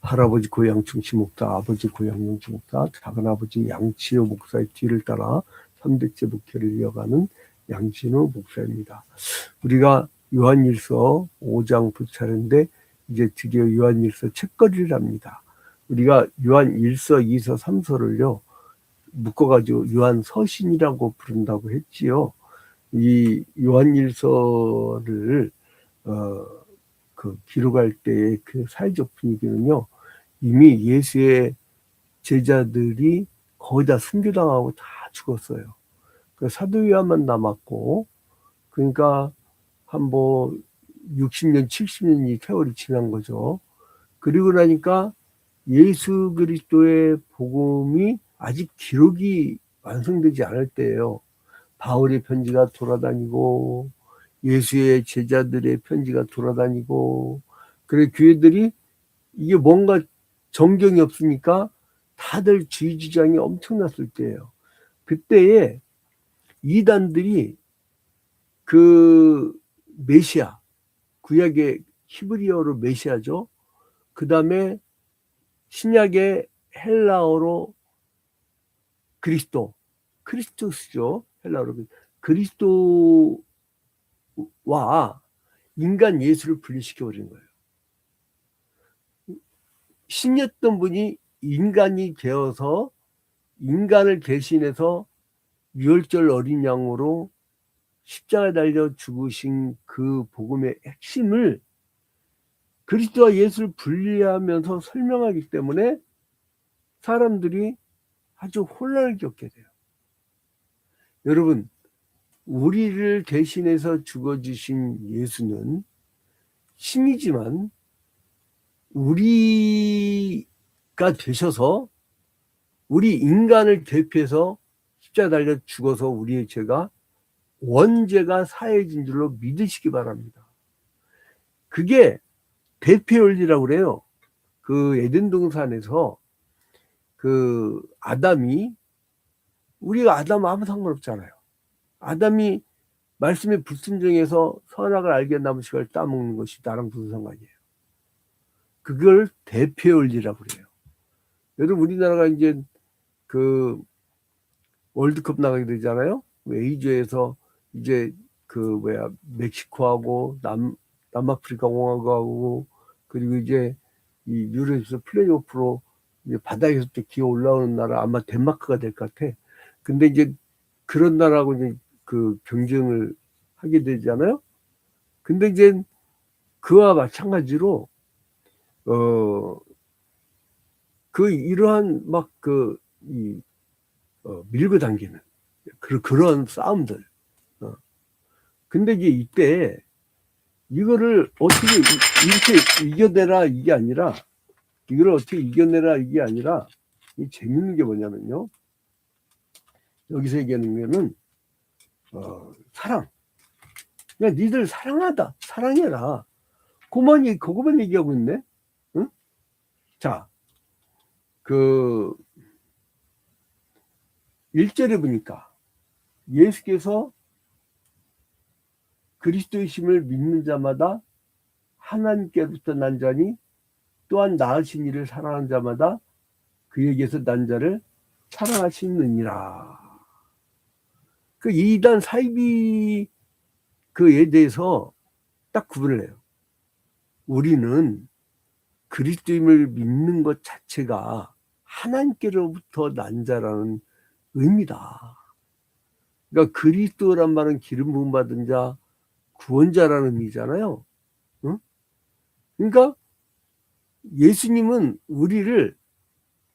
할아버지 고향 중시 목사, 아버지 고향 용치 목사, 작은아버지 양치호 목사의 뒤를 따라 3대째 목회를 이어가는 양진호 목사입니다. 우리가 요한일서 5장 도착했는데 이제 드디어 요한일서 책거리를 합니다. 우리가 요한일서, 2서, 3서를요 묶어가지고 요한서신이라고 부른다고 했지요. 이 요한일서를 기록할 때의 그 사회적 분위기는요, 이미 예수의 제자들이 거의 다 순교당하고 다 죽었어요. 그 사도 요한만 남았고, 그러니까 한 60년, 70년이 세월이 지난 거죠. 그리고 나니까 예수 그리스도의 복음이 아직 기록이 완성되지 않을 때예요. 바울의 편지가 돌아다니고 예수의 제자들의 편지가 돌아다니고, 그래 교회들이 이게 뭔가 정경이 없으니까 다들 주의 주장이 엄청났을 때예요. 그때에 이단들이 그 메시아, 구약의 히브리어로 메시아죠. 그 다음에 신약의 헬라어로 크리스토스죠. 헬라어로 그리스도와 인간 예수를 분리시켜버린 거예요. 신이었던 분이 인간이 되어서 인간을 대신해서 유월절 어린 양으로 십자가에 달려 죽으신 그 복음의 핵심을 그리스도와 예수를 분리하면서 설명하기 때문에 사람들이 아주 혼란을 겪게 돼요. 여러분, 우리를 대신해서 죽어주신 예수는 신이지만 우리가 되셔서 우리 인간을 대표해서 십자가 달려 죽어서 우리의 죄가 원죄가 사해진 줄로 믿으시기 바랍니다. 그게 대표 원리라고 그래요. 그 에덴 동산에서 그 아담이, 우리가 아담 아무 상관없잖아요. 아담이 말씀에 불순종해서 선악을 알게 나무 씨를 따먹는 것이 나랑 무슨 상관이에요. 그걸 대표 원리라고 그래요. 여러분, 우리나라가 이제 그 월드컵 나가게 되잖아요. A조에서 이제 멕시코하고 남아프리카 공화국하고, 그리고 이제 이 유럽에서 플레이오프로 이제 바닥에서 또 기어 올라오는 나라, 아마 덴마크가 될 것 같아. 근데 이제 그런 나라하고 이제 그 경쟁을 하게 되잖아요. 근데 이제 그와 마찬가지로 이러한 밀고 당기는 그런 싸움들. 근데 이제 이때 이거를 어떻게 이렇게 이겨내라 이게 아니라, 이걸 어떻게 이겨내라 이게 아니라, 이 재밌는 게 뭐냐면요, 여기서 얘기하는 거는 사랑. 그냥 니들 사랑해라. 그거만 얘기하고 있네. 응? 자, 1절에 보니까 예수께서 그리스도의 심을 믿는 자마다 하나님께로부터 난 자니 또한 낳으신 이를 사랑하는 자마다 그에게서 난 자를 사랑하시느니라. 그 이단 사이비 그에 대해서 딱 구분을 해요. 우리는 그리스도임을 믿는 것 자체가 하나님께로부터 난 자라는 의미다. 그러니까 그리스도란 말은 기름 부음 받은 자, 구원자라는 의미잖아요. 응? 그러니까 예수님은 우리를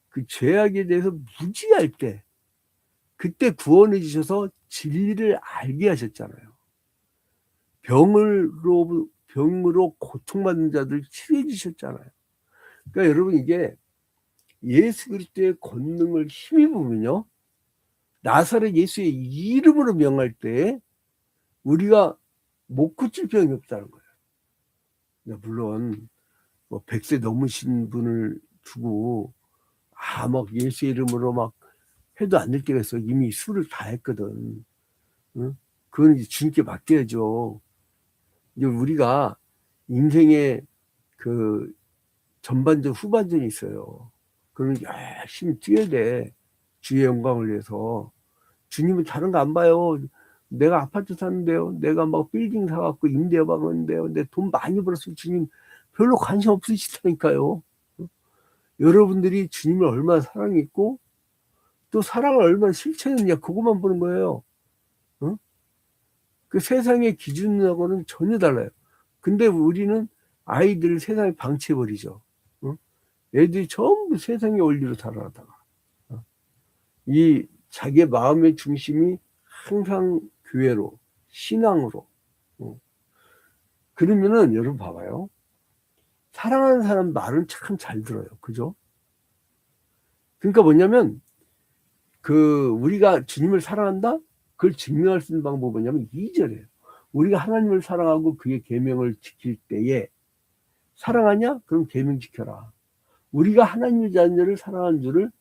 그 죄악에 대해서 무지할 때, 그때 구원해 주셔서 진리를 알게 하셨잖아요. 병으로 고통받는 자들 치료해 주셨잖아요. 그러니까 여러분, 이게 예수 그리스도의 권능을 힘입으면요, 나사렛 예수의 이름으로 명할 때 우리가 못 고칠 병이 없다는 거예요. 물론 100세 넘으신 분을 두고 막 예수 이름으로 막 해도 안 될 때가 있어. 이미 수를 다 했거든. 응? 그건 이제 주님께 맡겨야죠. 이제 우리가 인생의 전반전, 후반전이 있어요. 그러면 열심히 뛰어야 돼. 주의 영광을 위해서. 주님은 다른 거 안 봐요. 내가 아파트 사는데요. 내가 막 빌딩 사갖고 임대 받았는데요. 내 돈 많이 벌었으면 주님 별로 관심 없으시다니까요. 여러분들이 주님을 얼마나 사랑했고 또 사랑을 얼마나 실천했냐 그것만 보는 거예요. 그 세상의 기준하고는 전혀 달라요. 근데 우리는 아이들을 세상에 방치해버리죠. 애들이 전부 세상의 원리로 살아가다가 이 자기의 마음의 중심이 항상 교회로, 신앙으로. 그러면은 여러분 봐봐요. 사랑하는 사람 말은 참 잘 들어요. 그죠? 그러니까 뭐냐면 우리가 주님을 사랑한다? 그걸 증명할 수 있는 방법은 뭐냐면 2절이에요. 우리가 하나님을 사랑하고 그의 계명을 지킬 때에 사랑하냐? 그럼 계명 지켜라. 우리가 하나님의 자녀를 사랑하는 줄을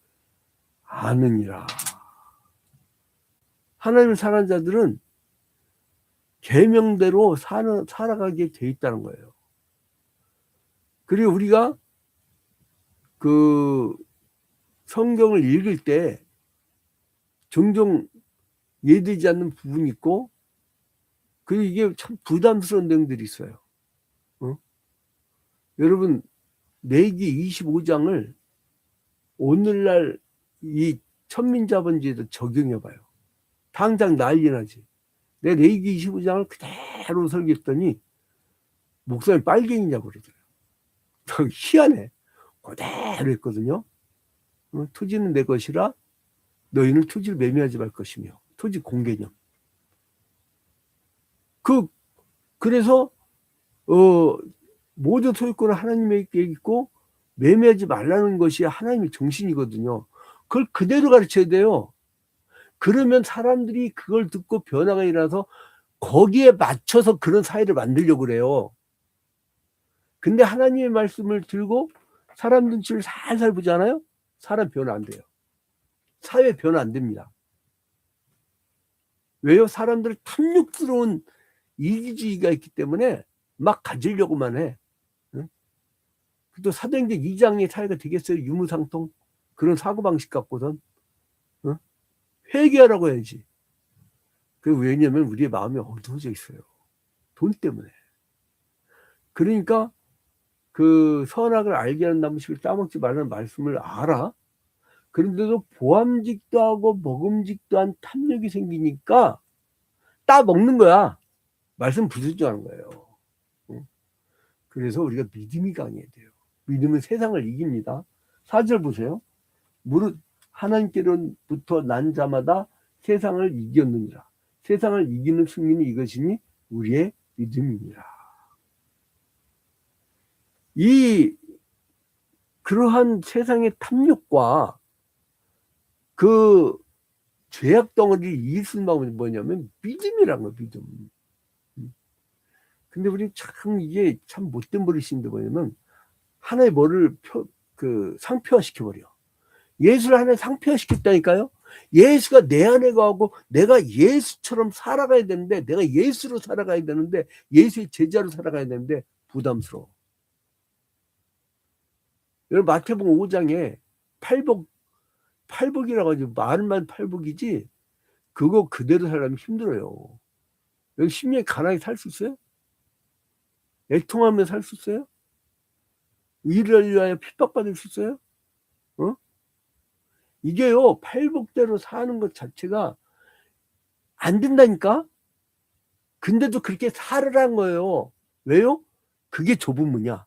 아느니라. 하나님을 사랑하는 자들은 계명대로 살아가게 돼 있다는 거예요. 그리고 우리가 성경을 읽을 때 종종 이해되지 않는 부분이 있고, 그리고 이게 참 부담스러운 내용들이 있어요. 여러분, 레위기 25장을 오늘날 이 천민자본주의에도 적용해봐요. 당장 난리 나지. 내 레위기 25장을 그대로 설계했더니 목사님 빨갱이냐고 그러더라고요. 희한해. 그대로 했거든요. 토지는 내 것이라 너희는 토지를 매매하지 말 것이며, 토지 공개념. 그래서 모든 소유권은 하나님에게 있고 매매하지 말라는 것이 하나님의 정신이거든요. 그걸 그대로 가르쳐야 돼요. 그러면 사람들이 그걸 듣고 변화가 일어나서 거기에 맞춰서 그런 사회를 만들려고 그래요. 근데 하나님의 말씀을 들고 사람 눈치를 살살 보잖아요. 사람 변화 안 돼요. 사회 변화 안 됩니다. 왜요? 사람들 탐욕스러운 이기주의가 있기 때문에 막 가지려고만 해. 또 사도행전 2장의 사회가 되겠어요? 유무상통 그런 사고방식 갖고선 회개하라고 해야지. 왜냐면 우리의 마음이 어두워져 있어요. 돈 때문에. 그러니까 선악을 알게 하는 나무식을 따먹지 말라는 말씀을 알아. 그런데도 보암직도 하고 먹음직도 한 탐욕이 생기니까 따먹는 거야. 말씀 부수지하는 거예요. 그래서 우리가 믿음이 강해야 돼요. 믿음은 세상을 이깁니다. 4절 보세요. 무릇 하나님께로부터 난 자마다 세상을 이겼느니라. 세상을 이기는 승리는 이것이니 우리의 믿음이니라. 그러한 세상의 탐욕과 죄악 덩어리를 이길 수 있는 방법이 뭐냐면 믿음이란 거예요. 믿음. 근데 우리 참 이게 참 못된 버릇인데 뭐냐면 하나의 뭐를 상표화시켜버려. 예수를 하나에 상표화시켰다니까요. 예수가 내 안에 거하고 내가 예수처럼 살아가야 되는데, 내가 예수로 살아가야 되는데, 예수의 제자로 살아가야 되는데 부담스러워. 여러분 마태복음 5장에 팔복이라고 하죠. 말만 팔복이지 그거 그대로 살려면 힘들어요. 여기 심령이 가난하게 살 수 있어요? 애통하며 살 수 있어요? 의를 위하여 핍박받을 수 있어요? 이게요, 팔복대로 사는 것 자체가 안 된다니까? 근데도 그렇게 살으란 거예요. 왜요? 그게 좁은 문이야.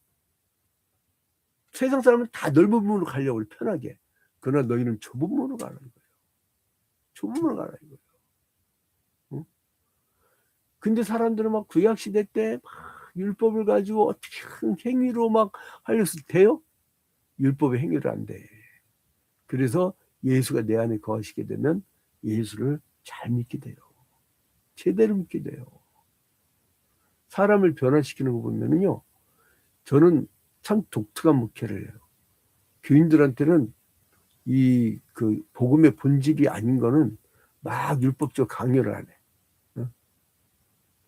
세상 사람은 다 넓은 문으로 가려고 그래, 편하게. 그러나 너희는 좁은 문으로 가라는 거예요. 좁은 문으로 가라는 거예요. 근데 사람들은 막 구약시대 때 막 율법을 가지고 어떻게 행위로 막 하려고 돼요? 율법의 행위를 안 돼. 그래서 예수가 내 안에 거하시게 되면 예수를 잘 믿게 돼요. 제대로 믿게 돼요. 사람을 변화시키는 거 보면은요, 저는 참 독특한 목회를 해요. 교인들한테는 복음의 본질이 아닌 거는 막 율법적 강요를 안 해.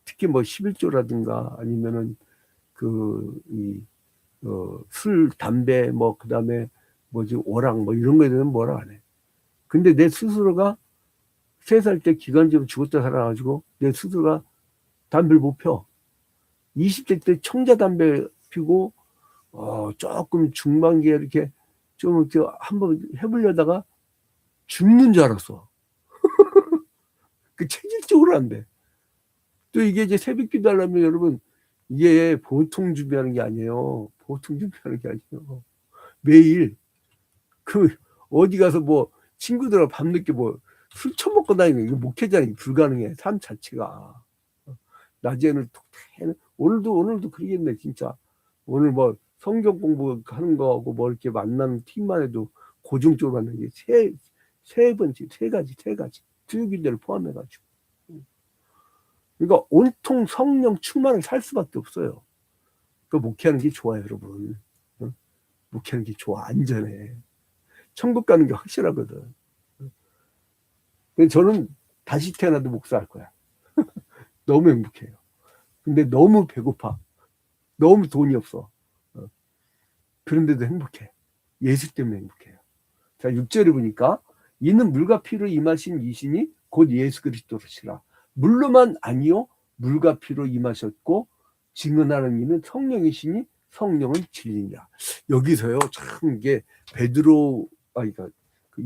특히 뭐 11조라든가 아니면은 술, 담배, 뭐, 그 다음에 뭐지, 오락, 뭐 이런 거에 대해서는 뭐라 안 해. 근데 내 스스로가 3살 때 기관지로 죽었다 살아가지고 내 스스로가 담배를 못 펴. 20대 때 청자 담배 피고, 조금 중반기에 이렇게 좀 이렇게 한번 해보려다가 죽는 줄 알았어. 그 체질적으로 안 돼. 또 이게 이제 새벽 기도 하려면 여러분, 이게 보통 준비하는 게 아니에요. 보통 준비하는 게 아니에요. 매일, 어디 가서 뭐, 친구들하고 밤늦게 뭐, 술 처먹고 다니는 게 목회자니 불가능해. 삶 자체가. 낮에는 톡 오늘도 그러겠네, 진짜. 오늘 뭐, 성경 공부하는 거하고 뭐, 이렇게 만나는 팀만 해도 고정적으로 만나는 게 세 가지. 주요기도를 포함해가지고. 그러니까 온통 성령 충만을 살 수밖에 없어요. 그 목회하는 게 좋아요, 여러분. 목회하는 게 좋아, 안전해. 천국 가는 게 확실하거든. 저는 다시 태어나도 목사할 거야. 너무 행복해요. 근데 너무 배고파. 너무 돈이 없어. 그런데도 행복해. 예수 때문에 행복해요. 자, 6절에 보니까 이는 물과 피로 임하신 이신이 곧 예수 그리스도시라. 물로만 아니요 물과 피로 임하셨고 증언하는 이는 성령이시니 성령은 진리니라. 여기서요 참 이게 그러니까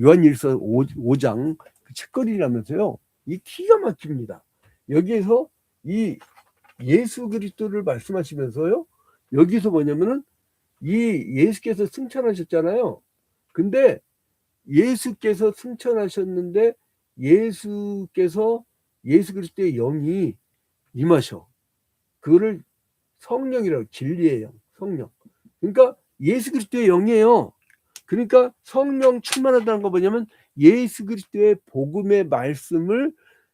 요한일서 5장 그 책거리라면서요 이 기가 막힙니다. 여기에서 이 예수 그리스도를 말씀하시면서요 여기서 뭐냐면은 이 예수께서 승천하셨잖아요. 근데 예수께서 승천하셨는데 예수께서 예수 그리스도의 영이 임하셔. 그거를 성령이라고, 진리의 영, 성령. 그러니까 예수 그리스도의 영이에요. 그러니까 성령 충만하다는 거 뭐냐면 예수 그리스도의 복음의 말씀을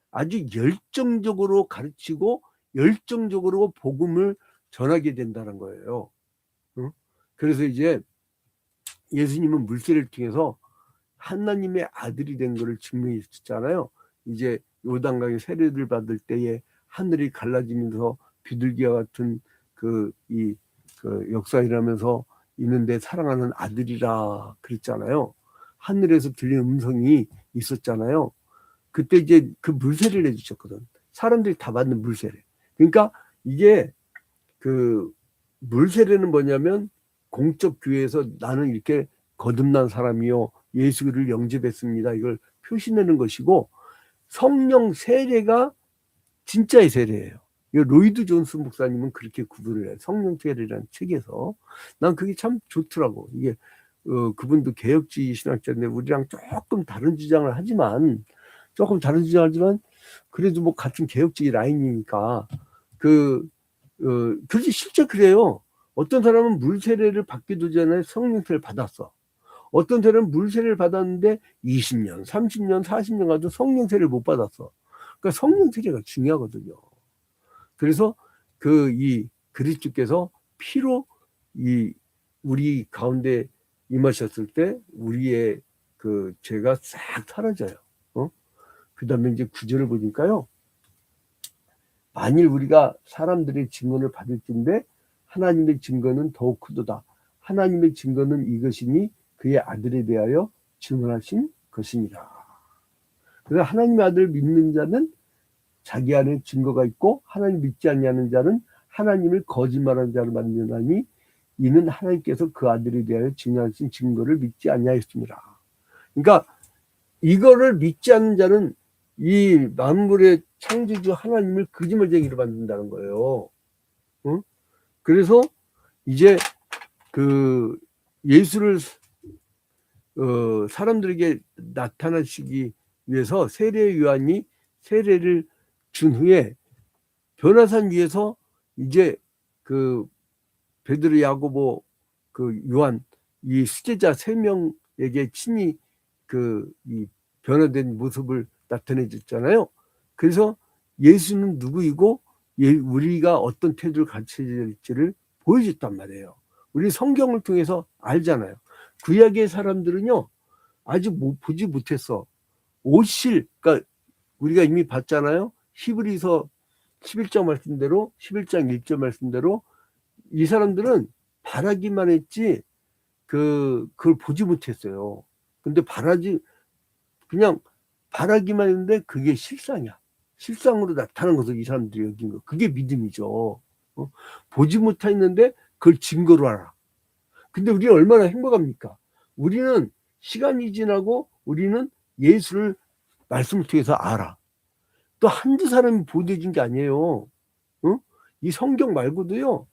아주 열정적으로 가르치고 열정적으로 복음을 전하게 된다는 거예요. 그래서 이제 예수님은 물세례를 통해서 하나님의 아들이 된 것을 증명했잖아요. 이제 요단강에 세례를 받을 때에 하늘이 갈라지면서 비둘기와 같은 그 역사 일하면서 있는데 사랑하는 아들이라 그랬잖아요. 하늘에서 들리는 음성이 있었잖아요. 그때 이제 그 물세례를 해주셨거든. 사람들이 다 받는 물세례. 그러니까 이게 그 물세례는 뭐냐면 공적 교회에서 나는 이렇게 거듭난 사람이요 예수를 영접했습니다. 이걸 표시내는 것이고 성령 세례가 진짜의 세례예요. 로이드 존스 목사님은 그렇게 구분을 해요. 성령 세례라는 책에서. 난 그게 참 좋더라고. 이게 그분도 개혁주의 신학자인데 우리랑 조금 다른 주장을 하지만 그래도 뭐 같은 개혁주의 라인이니까 그렇지 실제 그래요. 어떤 사람은 물세례를 받기도 전에 성령 세례를 받았어. 어떤 사람은 물세례를 받았는데 20년, 30년, 40년 가도 성령 세례를 못 받았어. 그러니까 성령 세례가 중요하거든요. 그래서 이 그리스도께서 피로 우리 가운데 임하셨을 때 우리의 그 죄가 싹 사라져요. 그 다음에 이제 9절을 보니까요. 만일 우리가 사람들의 증언을 받을진데 하나님의 증거는 더욱 크도다. 하나님의 증거는 이것이니 그의 아들에 대하여 증언하신 것입니다. 그래서 하나님의 아들을 믿는 자는 자기 안에 증거가 있고 하나님 믿지 않냐는 자는 하나님을 거짓말하는 자로 만드나니 이는 하나님께서 그 아들에 대하여 증언하신 증거를 믿지 않냐였습니다. 그러니까 이거를 믿지 않는 자는 이 만물의 창조주 하나님을 거짓말쟁이로 만든다는 거예요. 그래서 이제 그 예수를 사람들에게 나타나시기 위해서 세례 요한이 세례를 준 후에 변화산 위에서 이제 그 베드로, 야고보, 그 요한 이 수제자 3명에게 친히 이 변화된 모습을 나타내 줬잖아요. 그래서 예수는 누구이고 우리가 어떤 태도를 가르쳐야 될지를 보여줬단 말이에요. 우리 성경을 통해서 알잖아요. 구약의 사람들은요 아직 보지 못했어. 그러니까 우리가 이미 봤잖아요. 히브리서 11장 말씀대로 11장 1절 말씀대로 이 사람들은 바라기만 했지 그걸 보지 못했어요. 근데 그냥 바라기만 했는데 그게 실상이야. 실상으로 나타난 것을 이 사람들이 여긴 거. 그게 믿음이죠. 보지 못했는데 그걸 증거로 알아. 근데 우리는 얼마나 행복합니까? 우리는 시간이 지나고 우리는 예수를 말씀을 통해서 알아. 또 한두 사람이 보여준 게 아니에요. 이 성경 말고도요,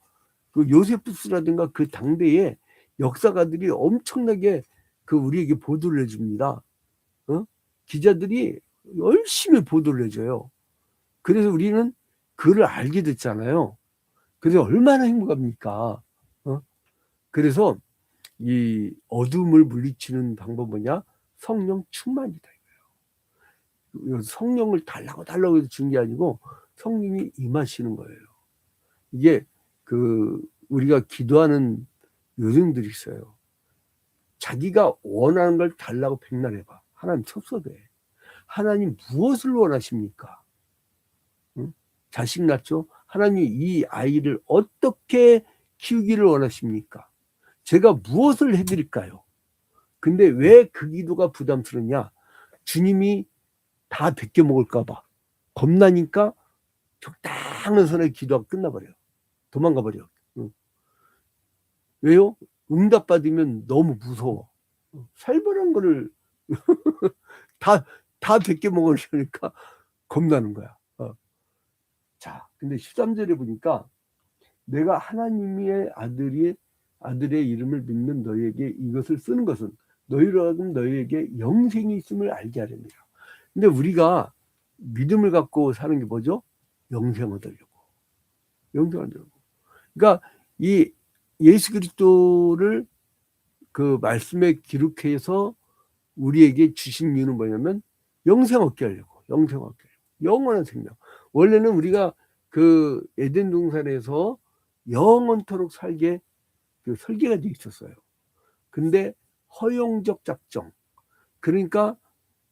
그 요세푸스라든가 그 당대의 역사가들이 엄청나게 우리에게 보도를 해줍니다. 기자들이 열심히 보도를 해줘요. 그래서 우리는 그를 알게 됐잖아요. 그래서 얼마나 행복합니까? 그래서 이 어둠을 물리치는 방법은 뭐냐? 성령 충만이다. 성령을 달라고 해서 준 게 아니고 성령이 임하시는 거예요. 이게 우리가 기도하는 요령들이 있어요. 자기가 원하는 걸 달라고 백날해봐. 하나님 섭섭해. 하나님 무엇을 원하십니까? 응? 자식 낳죠? 하나님 이 아이를 어떻게 키우기를 원하십니까? 제가 무엇을 해드릴까요? 근데 왜 그 기도가 부담스럽냐? 주님이 다 베껴 먹을까봐 겁나니까 적당한 선에 기도가 끝나버려요. 도망가버려. 왜요? 응답받으면 너무 무서워. 살벌한 거를 다 베껴 먹으려니까 겁나는 거야. 자, 근데 13절에 보니까 내가 하나님의 아들의 이름을 믿는 너희에게 이것을 쓰는 것은 너희로 하여금 너희에게 영생이 있음을 알게 하렵니다. 근데 우리가 믿음을 갖고 사는 게 뭐죠? 영생 얻으려고. 영생 얻으려고. 그러니까 이 예수 그리스도를 그 말씀에 기록해서 우리에게 주신 이유는 뭐냐면 영생 얻게 하려고. 영생 얻게 하려고. 영원한 생명. 원래는 우리가 그 에덴 동산에서 영원토록 살게 설계가 돼 있었어요. 근데 허용적 작정. 그러니까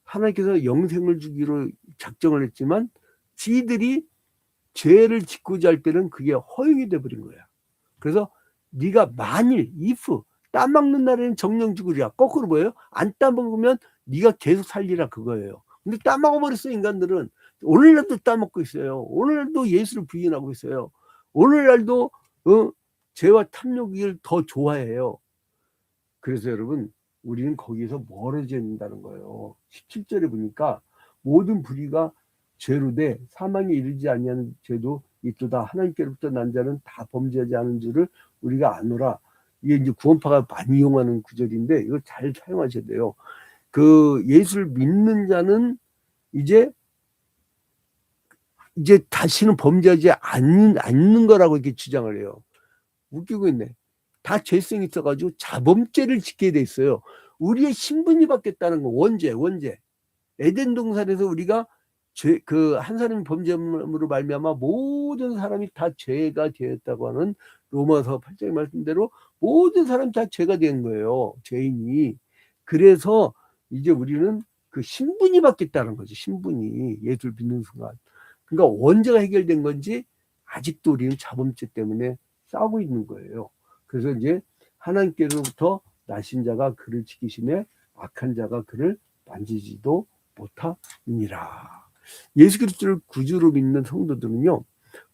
하나님께서 영생을 주기로 작정을 했지만 지들이 죄를 짓고자 할 때는 그게 허용이 돼버린 거야. 그래서 네가 만일 if 따먹는 날에는 정령 죽으리라. 거꾸로 뭐예요? 안 따먹으면 네가 계속 살리라 그거예요. 근데 따먹어버렸어. 인간들은 오늘날도 따먹고 있어요. 오늘날도 예수를 부인하고 있어요. 오늘날도 죄와 탐욕을 더 좋아해요. 그래서 여러분 우리는 거기서 멀어져야 된다는 거예요. 17절에 보니까 모든 불의가 죄로 돼 사망에 이르지 아니하는 죄도 있도다. 하나님께로부터 난 자는 다 범죄하지 않은 줄을 우리가 아노라. 이게 이제 구원파가 많이 이용하는 구절인데 이거 잘 사용하셔야 돼요. 예수를 믿는 자는 이제 다시는 범죄하지 않는 거라고 이렇게 주장을 해요. 웃기고 있네. 다 죄성이 있어가지고 자범죄를 짓게 돼 있어요. 우리의 신분이 바뀌었다는 거. 원죄. 에덴 동산에서 우리가 한 사람이 범죄함으로 말미암아 모든 사람이 다 죄가 되었다고 하는 로마서 8장의 말씀대로 모든 사람이 다 죄가 된 거예요. 죄인이. 그래서 이제 우리는 그 신분이 바뀌었다는 거죠. 신분이 예수를 믿는 순간. 그러니까 원죄가 해결된 건지 아직도 우리는 자범죄 때문에 싸우고 있는 거예요. 그래서 이제 하나님께로부터 나신 자가 그를 지키시매 악한 자가 그를 만지지도 못하니라. 예수 그리스도를 구주로 믿는 성도들은요,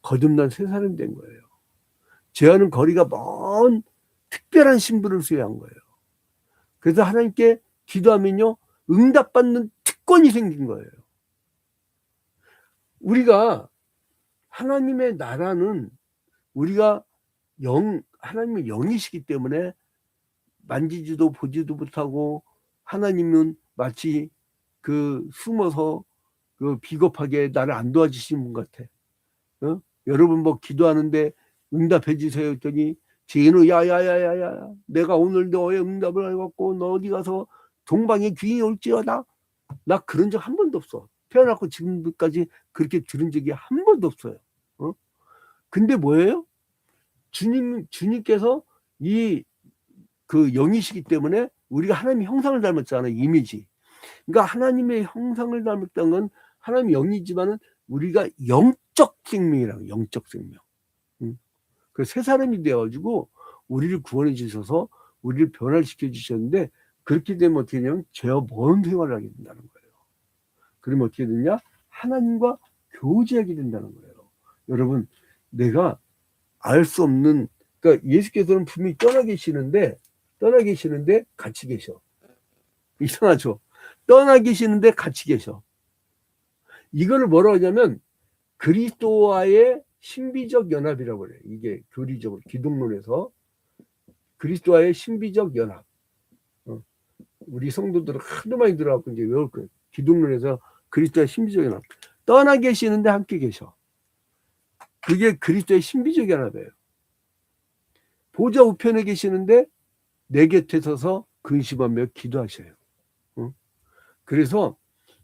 거듭난 새 사람이 된 거예요. 죄와는 거리가 먼 특별한 신분을 수여한 거예요. 그래서 하나님께 기도하면요, 응답받는 특권이 생긴 거예요. 우리가 하나님의 나라는 우리가 하나님의 영이시기 때문에 만지지도 보지도 못하고 하나님은 마치 숨어서 비겁하게 나를 안 도와주시는 분 같아. 여러분 뭐 기도하는데 응답해 주세요 했더니 제인우 야야야야야 내가 오늘 너의 응답을 해갖고 너 어디 가서 동방에 귀인이 올지어다. 나 그런 적 한 번도 없어. 태어났고 지금까지 그렇게 들은 적이 한 번도 없어요. 근데 뭐예요? 주님께서 영이시기 때문에 우리가 하나님의 형상을 닮았잖아요. 이미지. 그러니까 하나님의 형상을 닮았다는 건 하나님의 영이지만은 우리가 영적 생명이라고. 영적 생명. 그 새 사람이 되어가지고 우리를 구원해 주셔서 우리를 변화시켜 주셨는데, 그렇게 되면 어떻게 되냐면 죄와 먼 생활을 하게 된다는 거예요. 그러면 어떻게 되냐? 하나님과 교제하게 된다는 거예요. 여러분, 내가 알 수 없는, 그러니까 예수께서는 분명히 떠나 계시는데 같이 계셔. 이상하죠? 떠나 계시는데 같이 계셔. 이거를 뭐라고 하냐면 그리스도와의 신비적 연합이라고 그래요. 이게 교리적으로, 기독론에서 그리스도와의 신비적 연합. 우리 성도들은 하도 많이 들어갖고 이제 외울 거예요. 기독론에서 그리스도의 신비적 연합. 떠나 계시는데 함께 계셔. 그게 그리스도의 신비적 연합이에요. 보좌 우편에 계시는데 내 곁에 서서 근심하며 기도하셔요. 그래서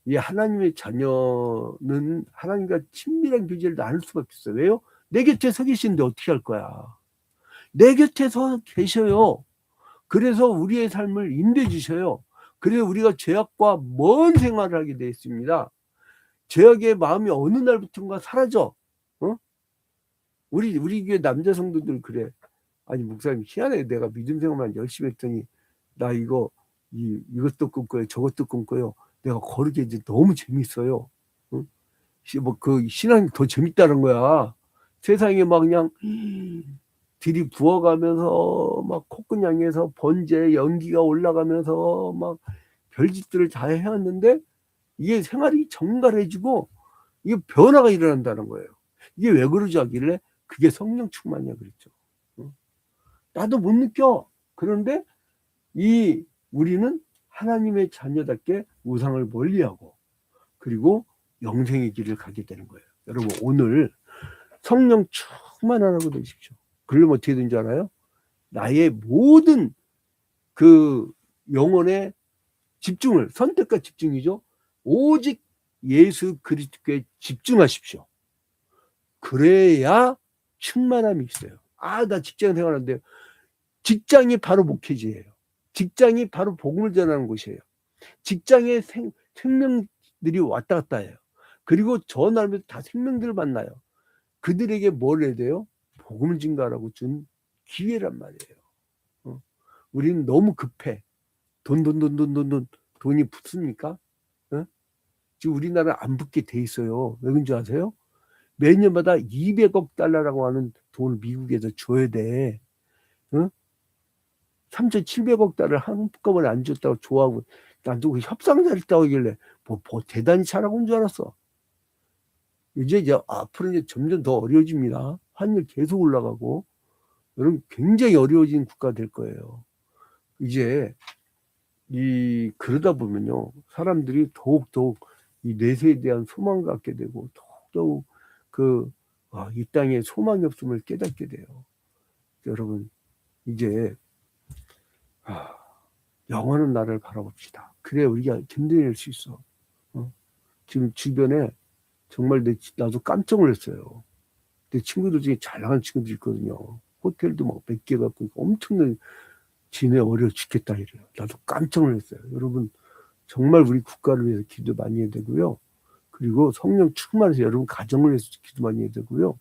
이 하나님의 자녀는 하나님과 친밀한 교제를 나눌 수밖에 없어요. 왜요? 내 곁에 서 계시는데 어떻게 할 거야? 내 곁에 서 계셔요. 그래서 우리의 삶을 인도해 주셔요. 그래서 우리가 죄악과 먼 생활을 하게 되어 있습니다. 죄악의 마음이 어느 날부터인가 사라져. 우리 교회 남자 성도들 그래. 아니 목사님 희한해. 내가 믿음 생활만 열심히 했더니 나 이것도 꿈꿔요. 저것도 꿈꿔요. 내가 거르게 이제 너무 재밌어요. 뭐 그 신앙이 더 재밌다는 거야. 세상에 막 그냥 들이 부어가면서 막 콧구멍에서 번제 연기가 올라가면서 막 별짓들을 다 해왔는데 이게 생활이 정갈해지고 이게 변화가 일어난다는 거예요. 이게 왜 그러지 하길래 그게 성령 충만이야 그랬죠. 나도 못 느껴. 그런데 우리는 하나님의 자녀답게 우상을 멀리하고 그리고 영생의 길을 가게 되는 거예요. 여러분 오늘 성령 충만하라고 되십시오. 그러면 어떻게 되는 줄 알아요? 나의 모든 그 영혼의 집중을, 선택과 집중이죠. 오직 예수 그리스도께 집중하십시오. 그래야 충만함이 있어요. 나 직장 생활하는데 직장이 바로 목회지예요. 직장이 바로 복음을 전하는 곳이에요. 직장에 생명들이 왔다 갔다 해요. 그리고 저 날마다 다 생명들을 만나요. 그들에게 뭘 해야 돼요? 복음을 증가하라고 준 기회란 말이에요. 우리는 너무 급해. 돈이 붙습니까? 지금 우리나라 안 붙게 돼 있어요. 왜 그런지 아세요? 매년마다 200억 달러라고 하는 돈을 미국에서 줘야 돼. 3,700억 달러를 한꺼번에 안 줬다고 좋아하고 나도 협상 잘했다고 하길래 뭐 대단히 잘하고 온 줄 알았어. 이제 앞으로 이제 점점 더 어려워집니다. 환율 계속 올라가고 여러분 굉장히 어려워진 국가 될 거예요. 이제 그러다 보면요 사람들이 더욱더욱 이 내세에 대한 소망을 갖게 되고 더욱더욱 이 땅에 소망이 없음을 깨닫게 돼요. 여러분 이제 영원한 나라를 바라봅시다. 그래야 우리가 견뎌낼 수 있어. 지금 주변에 정말 나도 깜짝 놀랐어요. 내 친구들 중에 잘 나가는 친구들 있거든요. 호텔도 막 몇 개 갖고 엄청나게 지내 어려워 죽겠다 이래요. 나도 깜짝 놀랐어요. 여러분 정말 우리 국가를 위해서 기도 많이 해야 되고요. 그리고 성령 충만해서 여러분 가정을 위해서 기도 많이 해야 되고요.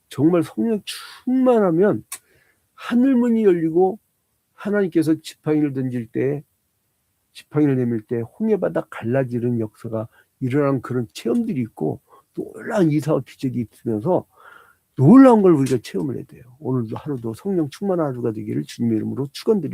정말 성령 충만하면 하늘문이 열리고 하나님께서 지팡이를 내밀 때 홍해바다 갈라지는 역사가 일어난 그런 체험들이 있고 놀라운 이사와 기적이 있으면서 놀라운 걸 우리가 체험을 해야 돼요. 오늘도 하루도 성령 충만한 하루가 되기를 주님의 이름으로 축원드립니다.